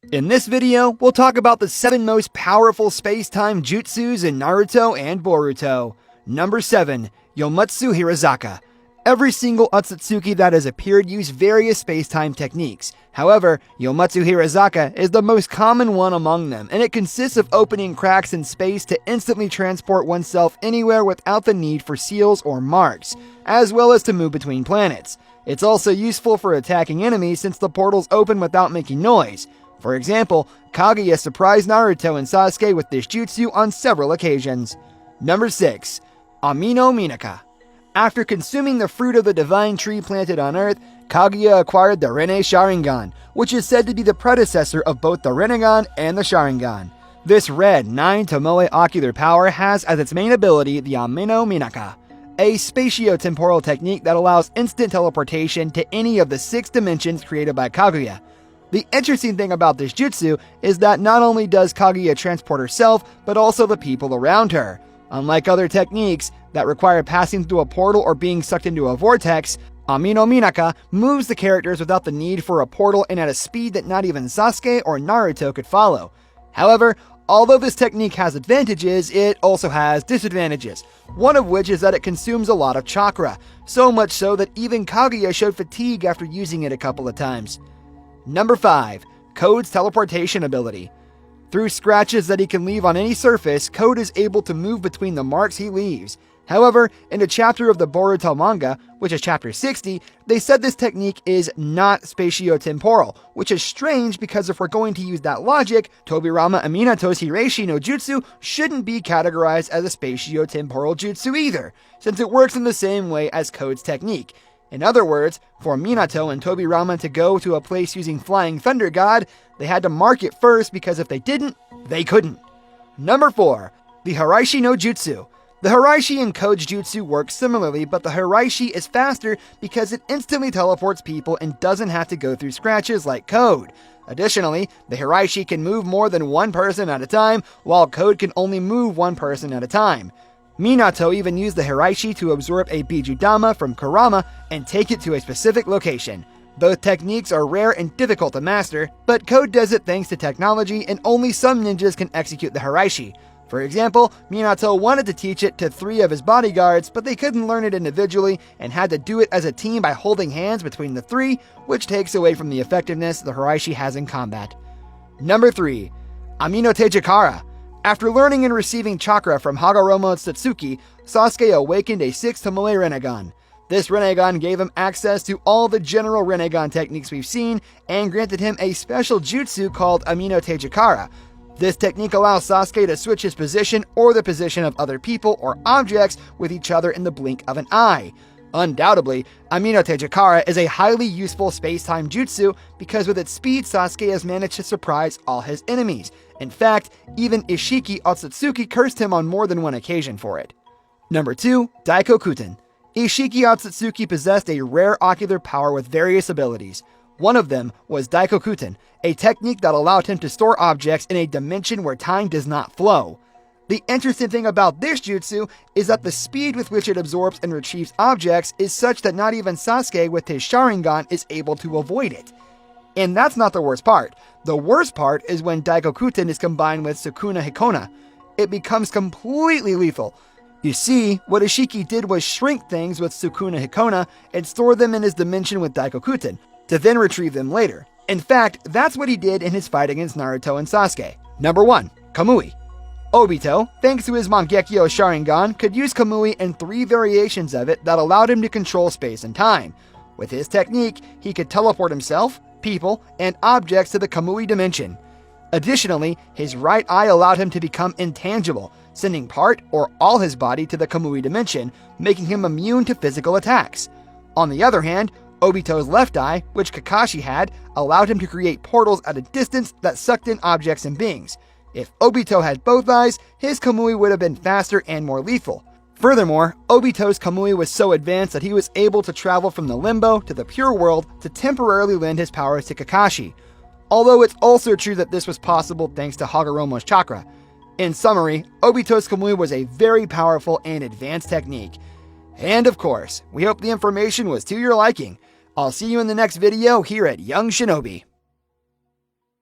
In this video, we'll talk about the 7 most powerful space-time jutsus in Naruto and Boruto. Number 7. Yomutsu Hirazaka. Every single Otsutsuki that has appeared used various space-time techniques. However, Yomutsu Hirazaka is the most common one among them, and it consists of opening cracks in space to instantly transport oneself anywhere without the need for seals or marks, as well as to move between planets. It's also useful for attacking enemies since the portals open without making noise. For example, Kaguya surprised Naruto and Sasuke with this jutsu on several occasions. Number 6. Amino Minaka. After consuming the fruit of the divine tree planted on Earth, Kaguya acquired the Rinne Sharingan, which is said to be the predecessor of both the Rinnegan and the Sharingan. This red 9 Tomoe ocular power has as its main ability the Amino Minaka, a spatio-temporal technique that allows instant teleportation to any of the 6 dimensions created by Kaguya. The interesting thing about this jutsu is that not only does Kaguya transport herself, but also the people around her. Unlike other techniques that require passing through a portal or being sucked into a vortex, Amino Minaka moves the characters without the need for a portal and at a speed that not even Sasuke or Naruto could follow. However, although this technique has advantages, it also has disadvantages, one of which is that it consumes a lot of chakra, so much so that even Kaguya showed fatigue after using it a couple of times. Number 5. Code's teleportation ability. Through scratches that he can leave on any surface, Code is able to move between the marks he leaves. However, in a chapter of the Boruto manga, which is chapter 60, they said this technique is not spatio-temporal, which is strange because if we're going to use that logic, Tobirama Aminato's Hireishi no Jutsu shouldn't be categorized as a spatio-temporal jutsu either, since it works in the same way as Code's technique. In other words, for Minato and Tobirama to go to a place using Flying Thunder God, they had to mark it first because if they didn't, they couldn't. Number 4. The Hiraishi no Jutsu. The Hiraishi and Code's jutsu work similarly, but the Hiraishi is faster because it instantly teleports people and doesn't have to go through scratches like Code. Additionally, the Hiraishi can move more than one person at a time, while Code can only move one person at a time. Minato even used the Hiraishi to absorb a Bijudama from Kurama and take it to a specific location. Both techniques are rare and difficult to master, but Code does it thanks to technology and only some ninjas can execute the Hiraishi. For example, Minato wanted to teach it to 3 of his bodyguards, but they couldn't learn it individually and had to do it as a team by holding hands between the 3, which takes away from the effectiveness the Hiraishi has in combat. Number 3. Amino Tejikara. After learning and receiving chakra from Hagoromo Satsuki, Sasuke awakened a 6 Tomoe Rinnegan. This Rinnegan gave him access to all the general Rinnegan techniques we've seen and granted him a special jutsu called Amino Tejikara. This technique allows Sasuke to switch his position or the position of other people or objects with each other in the blink of an eye. Undoubtedly, Amino Tejikara is a highly useful space-time jutsu because with its speed, Sasuke has managed to surprise all his enemies. In fact, even Ishiki Otsutsuki cursed him on more than one occasion for it. Number 2. Daikokuten. Ishiki Otsutsuki possessed a rare ocular power with various abilities. One of them was Daikokuten, a technique that allowed him to store objects in a dimension where time does not flow. The interesting thing about this jutsu is that the speed with which it absorbs and retrieves objects is such that not even Sasuke with his Sharingan is able to avoid it. And that's not the worst part. The worst part is when Daikokuten is combined with Sukuna Hikona. It becomes completely lethal. You see, what Ishiki did was shrink things with Sukuna Hikona and store them in his dimension with Daikokuten, to then retrieve them later. In fact, that's what he did in his fight against Naruto and Sasuke. Number 1. Kamui. Obito, thanks to his Mangekyo Sharingan, could use Kamui in 3 variations of it that allowed him to control space and time. With his technique, he could teleport himself, people, and objects to the Kamui dimension. Additionally, his right eye allowed him to become intangible, sending part or all his body to the Kamui dimension, making him immune to physical attacks. On the other hand, Obito's left eye, which Kakashi had, allowed him to create portals at a distance that sucked in objects and beings. If Obito had both eyes, his Kamui would have been faster and more lethal. Furthermore, Obito's Kamui was so advanced that he was able to travel from the Limbo to the Pure World to temporarily lend his powers to Kakashi. Although it's also true that this was possible thanks to Hagoromo's chakra. In summary, Obito's Kamui was a very powerful and advanced technique. And of course, we hope the information was to your liking. I'll see you in the next video here at Young Shinobi.